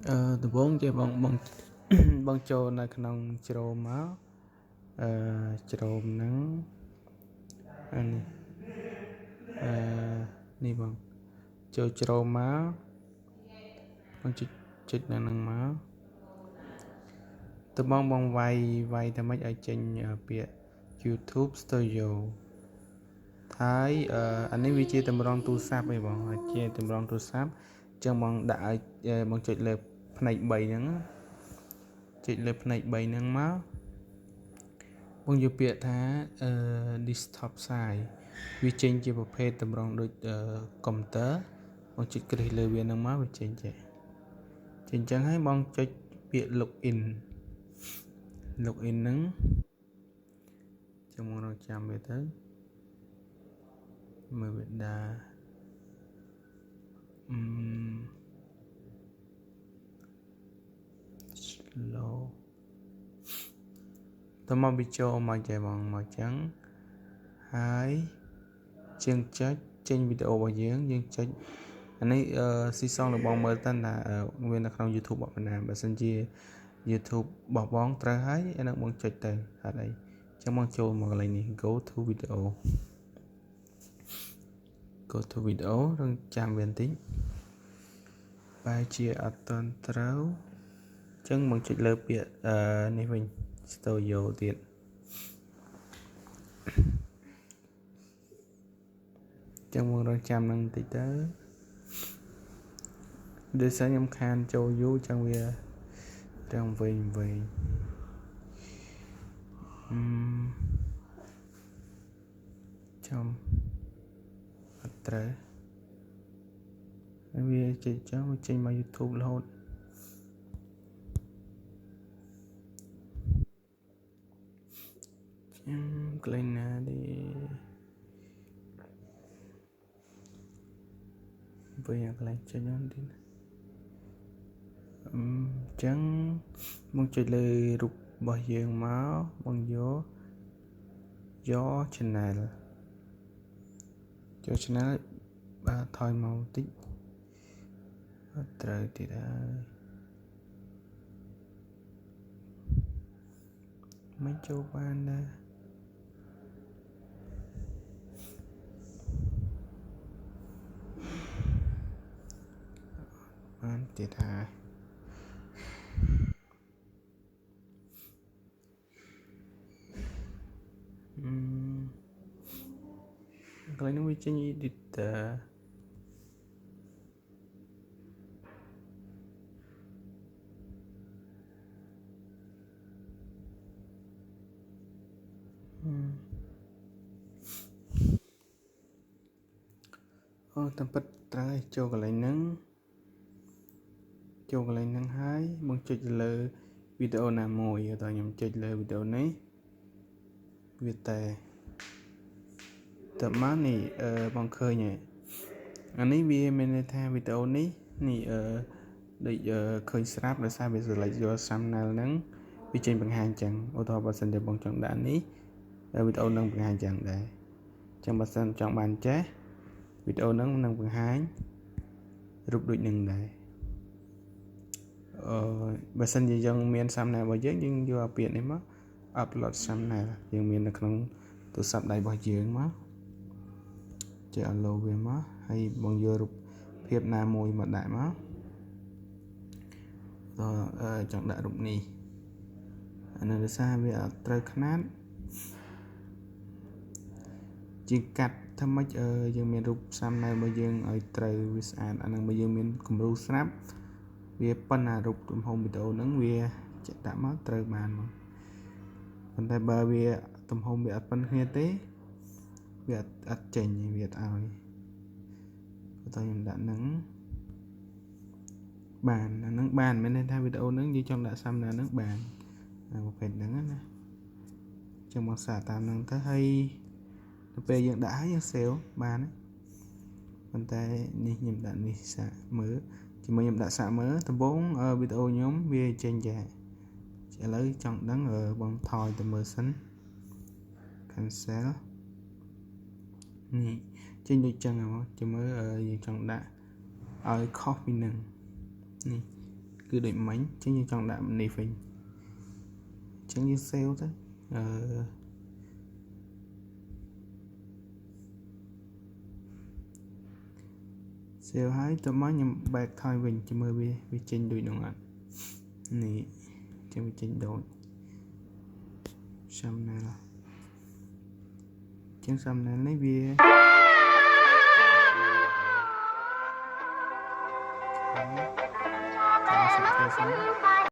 ដំបូងជាបងចូលនៅក្នុងជ្រោមមកជ្រោមហ្នឹងអានេះបងចូលជ្រោមមកបងចុចនៅហ្នឹងមកតើបងវាយតែមិនឲ្យចេញពាក្យ YouTube Studio ហើយអានេះវាជាតម្រងទូរស័ព្ទឯងបងជាតម្រងទូរស័ព្ទអញ្ចឹងបងដាក់ឲ្យបងចុចលើផ្នែក3ហ្នឹងចុចលើផ្នែក3ហ្នឹងមកបងយកពាក្យថា desktop size វាចេញជាប្រភេទតម្រងដូចកុំព្យូទ័របងចុចគ្រីសលើវាហ្នឹងមកវាចេញចេះអញ្ចឹងហើយបងចុចពាក្យ login ហ្នឹងចាំមករកចាំវាទៅមើលវាដាslow តើមកវាចូលមកចេះបងមកចឹងហើយជាងចុចចេញវីដេអូរបស់យើងចុចអានេះស៊ីសងរបស់មើលតាន់ថាវានៅក្នុង YouTube របស់ណាបើសិនជា YouTube របស់បងត្រូវហើយអានឹងបងចុចទៅហេតុអីចឹងបងចូលមកកន្លែងនេះ go to video រងចាំវាបន្តិចបែរជាអត់ទាន់ត្រូវចឹងបងចុចលើពាក្យនេះវិញ studio ទៀតចឹងមករងចាំនឹងបន្តិចទៅដោយសារខ្ញុំខានចូលយូរចឹងវាត្រង់វិញចំអត់ត្រូវហើយវាចេញចឹងវាចេញមក YouTube រហូតកន្លែងណាទេវិញកន្លែងចេញហ្នឹងទីចឹងមកចុចលើរូបរបស់យើងមកបងយក channel បាទថយមកបន្តិចអត់ត្រូវទៀតហើយមិនចូលបានដែរបានទៀតហើយកន្លែងនោះវាចេញ editor តាមពិតត្រូវចូលកន្លែងហ្នឹងហើយបងចុចលើវីដេអូណាមួយតើខ្ញុំចុចលើវីដេអូនេះវាតែមកនេះបងឃើញហើយអានេះវាមានន័យថាវីដេអូនេះដូចឃើញស្រាប់ដោយសារវា select យក thumbnail ហ្នឹងវាចេញបង្ហាញចឹងឧទាហរណ៍បើសិនជាបងចង់ដាក់នេះវីដេអូនឹងបង្ហាញចឹងដែរចឹងបើសិនចង់បានចេះវីដេអូហ្នឹងនឹងបង្ហាញរូបដូចនឹងដែរបើសិនជាយើងមាន thumbnail របស់យើងយកអាពាក្យនេះមក upload thumbnail យើងមាននៅក្នុងទូរស័ព្ទដៃរបស់យើងមកចុច allow វាមកហើយបងយករូបភាពណាមួយមកដាក់មកចង់ដាក់រូបនេះអានេះដោយសារវាអត់ត្រូវຂະຫນាតជាងកាត់ថាម៉េចយើងមានរូប thumbnail របស់យើងឲ្យត្រូវវាស្អាតអានឹងបើយើងមានគំរូស្រាប់វាប៉ុណ្ណារូបទំហំវីដេអូហ្នឹងវាចាក់ដាក់មកត្រូវបានមកប៉ុន្តែបើវាទំហំវាអត់ប៉ុនគ្នាទេវាអត់ចេញវាអត់ឲ្យបើតើខ្ញុំដាក់ហ្នឹងបានអាហ្នឹងបានមានន័យថាវីដេអូហ្នឹងយើងចង់ដាក់ thumbnail ហ្នឹងបានប្រភេទហ្នឹងណាចឹងមកសាកតាមហ្នឹងទៅហើយទៅពេលយើងដាក់ហើយយើង save បានប៉ុន្តែនេះខ្ញុំដាក់នេះសាកមើលជាមួយខ្ញុំដាក់សាកមើលដំបូងវីដេអូខ្ញុំវាចេញចាឥឡូវចង់ដឹងបងថយទៅមើលសិន cancel នេះចេញដូចចឹងហ៎ចាំមើលយើងចង់ដាក់ឲ្យខុសពីនឹងនេះ គឺដូចមិញចឹងយើងចង់ដាក់នេះវិញចឹងយើង save ទៅsave ហើយតើមកខ្ញុំ back ថយវិញជមើលវាចេញដូចនោះអត់នេះចឹងវាចេញដូច thumbnail ចឹង thumbnail នេះវាតាមសិក្សា